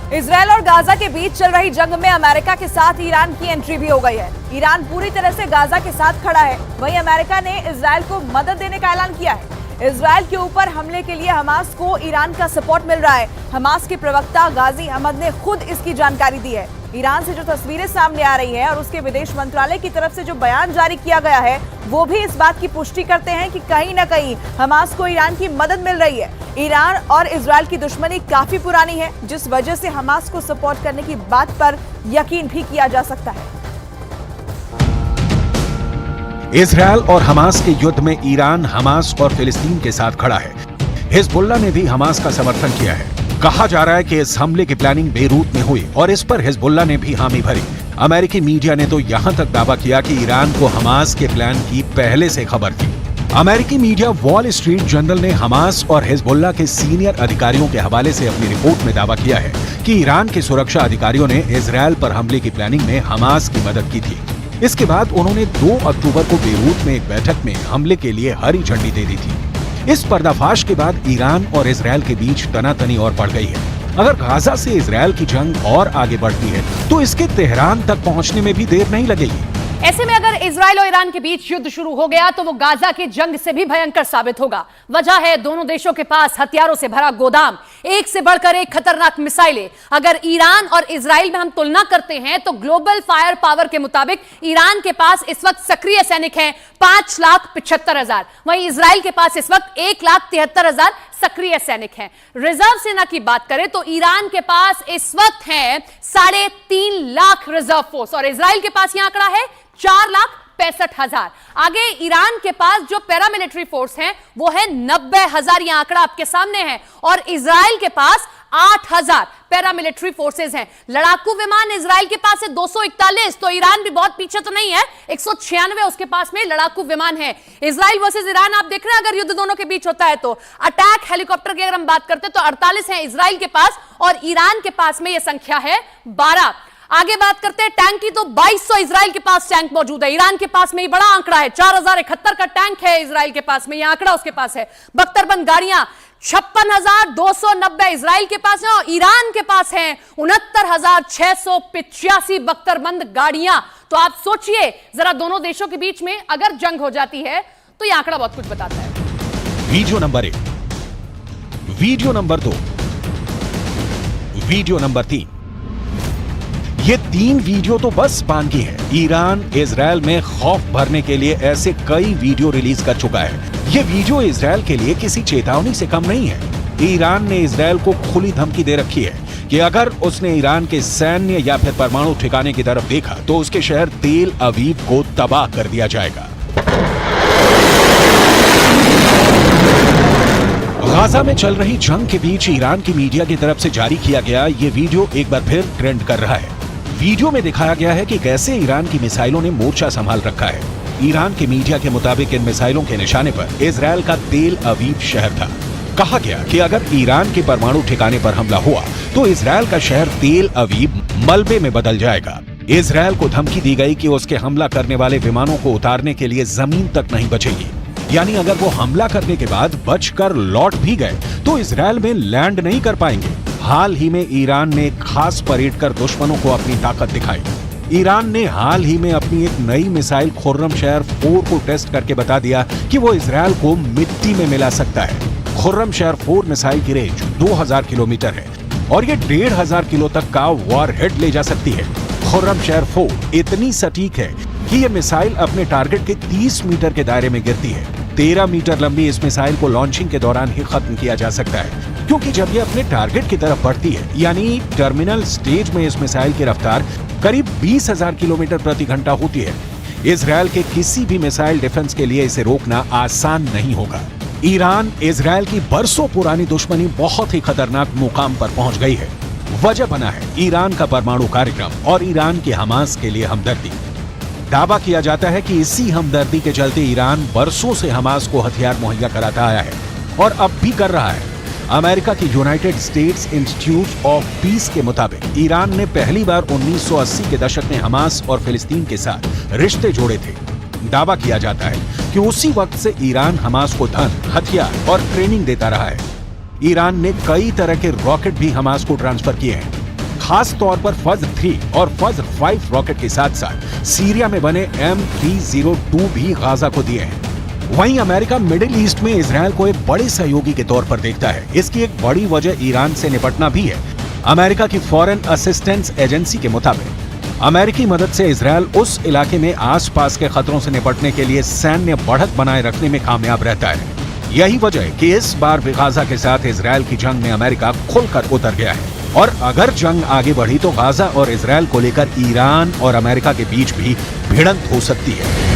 Israel और Gaza के बीच चल रही जंग में अमेरिका के साथ ईरान की एंट्री भी हो गई है। ईरान पूरी तरह से गाजा के साथ खड़ा है। वहीं अमेरिका ने इजरायल को मदद देने का ऐलान किया है। इजरायल के ऊपर हमले के लिए हमास को ईरान का सपोर्ट मिल रहा है। हमास के प्रवक्ता गाजी अहमद ने खुद इसकी जानकारी दी है। ईरान से जो तस्वीरें सामने आ रही हैं और उसके विदेश मंत्रालय की तरफ से जो बयान जारी किया गया है, वो भी इस बात की पुष्टि करते हैं कि कहीं ना कहीं हमास को ईरान की मदद मिल रही है। ईरान और इजरायल की दुश्मनी काफी पुरानी है, जिस वजह से हमास को सपोर्ट करने की बात पर यकीन भी किया जा सकता है। इजरायल और हमास के युद्ध में ईरान हमास और फिलिस्तीन के साथ खड़ा है। हिजबुल्ला ने भी हमास का समर्थन किया है। कहा जा रहा है कि इस हमले की प्लानिंग बेरूत में हुई और इस पर हिजबुल्ला ने भी हामी भरी। अमेरिकी मीडिया ने तो यहां तक दावा किया कि ईरान को हमास के प्लान की पहले से खबर थी। अमेरिकी मीडिया वॉल स्ट्रीट जर्नल ने हमास और हिजबुल्ला के सीनियर अधिकारियों के हवाले से अपनी रिपोर्ट में दावा किया है कि ईरान के सुरक्षा अधिकारियों ने इजरायल पर हमले की प्लानिंग में हमास की मदद की थी। इसके बाद उन्होंने 2 अक्टूबर को बेरूत में एक बैठक में हमले के लिए हरी झंडी दे दी थी। इस पर्दाफाश के बाद ईरान और इजरायल के बीच तनातनी और बढ़ गई है। अगर गाजा से इजरायल की जंग और आगे बढ़ती है तो इसके तेहरान तक पहुंचने में भी देर नहीं लगेगी। ऐसे में अगर इजरायल और ईरान के बीच युद्ध शुरू हो गया तो वो गाजा की जंग से भी भयंकर साबित होगा। वजह है दोनों देशों के पास हथियारों से भरा गोदाम, एक से बढ़कर एक खतरनाक मिसाइलें। अगर ईरान और इजरायल में हम तुलना करते हैं तो ग्लोबल फायर पावर के मुताबिक ईरान के पास इस वक्त सक्रिय सैनिक हैं 5,75,000। वहीं इजरायल के पास इस वक्त 1,73,000 सक्रिय ससैनिक हैं। रिजर्व सेना की बात करें तो ईरान के पास इस वक्त है 3.5 लाख रिजर्व फोर्स और इजरायल के पास यह आंकड़ा है 4,65,000। आगे ईरान के पास जो पैरामिलिट्री फोर्स है वो है 90,000। यह आंकड़ा आपके सामने है और इजरायल के पास 8,000 पैरामिलिट्री फोर्सेस हैं। लड़ाकू विमान इजरायल के पास है 241, तो ईरान भी बहुत पीछे तो नहीं है, 196 उसके पास में लड़ाकू विमान है। इजरायल वर्सेस ईरान आप देख रहे हैं, अगर युद्ध दोनों के बीच होता है तो अटैक हेलीकॉप्टर की अगर हम बात करते हैं तो 48 है इजरायल के पास और ईरान के पास में यह संख्या है 12। आगे बात करते हैं टैंक की तो 2200 इजरायल के पास टैंक मौजूद है। ईरान के पास में ये बड़ा आंकड़ा है 4071 का टैंक है इजरायल के पास में, यह आंकड़ा उसके पास है। बख्तरबंद गाड़ियां 56,290 इजरायल के पास है और ईरान के पास है 69,685 बख्तरबंद गाड़ियां। तो आप सोचिए जरा, दोनों देशों के बीच में अगर जंग हो जाती है तो यह आंकड़ा बहुत कुछ बताता है। Video number 1, video number 2, video number 3। ये 3 वीडियो तो बस पान की है। ईरान इजरायल में खौफ भरने के लिए ऐसे कई वीडियो रिलीज कर चुका है। ये वीडियो इजरायल के लिए किसी चेतावनी से कम नहीं है। ईरान ने इजरायल को खुली धमकी दे रखी है कि अगर उसने ईरान के सैन्य या फिर परमाणु ठिकाने की तरफ देखा तो उसके शहर तेल अवीव को तबाह कर दिया जाएगा। गाजा में चल रही जंग के बीच ईरान की मीडिया की तरफ से जारी किया गया ये वीडियो एक बार फिर ट्रेंड कर रहा है। वीडियो में दिखाया गया है कि कैसे ईरान की मिसाइलों ने मोर्चा संभाल रखा है। ईरान के मीडिया के मुताबिक इन मिसाइलों के निशाने पर इजरायल का तेल अवीव शहर था। कहा गया कि अगर ईरान के परमाणु ठिकाने पर हमला हुआ तो इजरायल का शहर तेल अवीव मलबे में बदल जाएगा। इजरायल को धमकी दी गई कि उसके हमला करने वाले विमानों को उतारने के लिए जमीन तक नहीं बचेगी। यानी अगर वो हमला करने के बाद बचकर लौट भी गए तो इजरायल में लैंड नहीं कर पाएंगे। हाल ही में ईरान ने एक खास परेड कर दुश्मनों को अपनी ताकत दिखाई। ईरान ने हाल ही में अपनी एक नई मिसाइल खुर्रमशहर 4 को टेस्ट करके बता दिया कि वो इजरायल को मिट्टी में मिला सकता है। खुर्रमशहर 4 मिसाइल की रेंज 2000 किलोमीटर है और ये 1500 किलो तक का वॉरहेड ले जा सकती है। खुर्रमशहर 4 इतनी सटीक है कि ये मिसाइल अपने टारगेट के 30 मीटर के दायरे में गिरती है। 13 मीटर लंबी इस मिसाइल को लॉन्चिंग के दौरान ही खत्म किया जा सकता है, क्योंकि जब ये अपने टारगेट की तरफ बढ़ती है यानी टर्मिनल स्टेज में इस मिसाइल की रफ्तार करीब 20,000 किलोमीटर प्रति घंटा होती है। इजरायल के किसी भी मिसाइल डिफेंस के लिए इसे रोकना आसान नहीं होगा। ईरान इजरायल की बरसों पुरानी दुश्मनी बहुत ही खतरनाक मुकाम पर पहुंच गई है। वजह बना है ईरान का परमाणु कार्यक्रम और ईरान के हमास के लिए हमदर्दी। दावा किया जाता है कि इसी हमदर्दी के चलते ईरान बरसों से हमास को हथियार मुहैया कराता आया है और अब भी कर रहा है। अमेरिका की United states institute of peace के मुताबिक ईरान ने पहली बार 1980 के दशक में हमास और फिलिस्तीन के साथ रिश्ते जोड़े थे। दावा किया जाता है कि उसी वक्त से ईरान हमास को धन, हथियार और ट्रेनिंग देता रहा है। ईरान ने कई तरह के रॉकेट भी हमास को ट्रांसफर किए हैं। खास तौर पर फज्र 3 और फज्र 5 रॉकेट के साथ साथ सीरिया में बने M302 भी गाजा को दिए हैं। वहीं अमेरिका मिडिल ईस्ट में इजरायल को एक बड़े सहयोगी के तौर पर देखता है। इसकी एक बड़ी वजह ईरान से निपटना भी है। अमेरिका की फॉरेन असिस्टेंस एजेंसी के मुताबिक अमेरिकी मदद से इजरायल उस इलाके में आसपास के खतरों से निपटने के लिए सैन्य बढ़त बनाए रखने में कामयाब रहता है। यही वजह है कि इस बार भी गाजा के साथ इजरायल की जंग में अमेरिका खुलकर उतर गया है। और अगर जंग आगे बढ़ी तो गाजा और इजरायल को लेकर ईरान और अमेरिका के बीच भी भिड़ंत हो सकती है।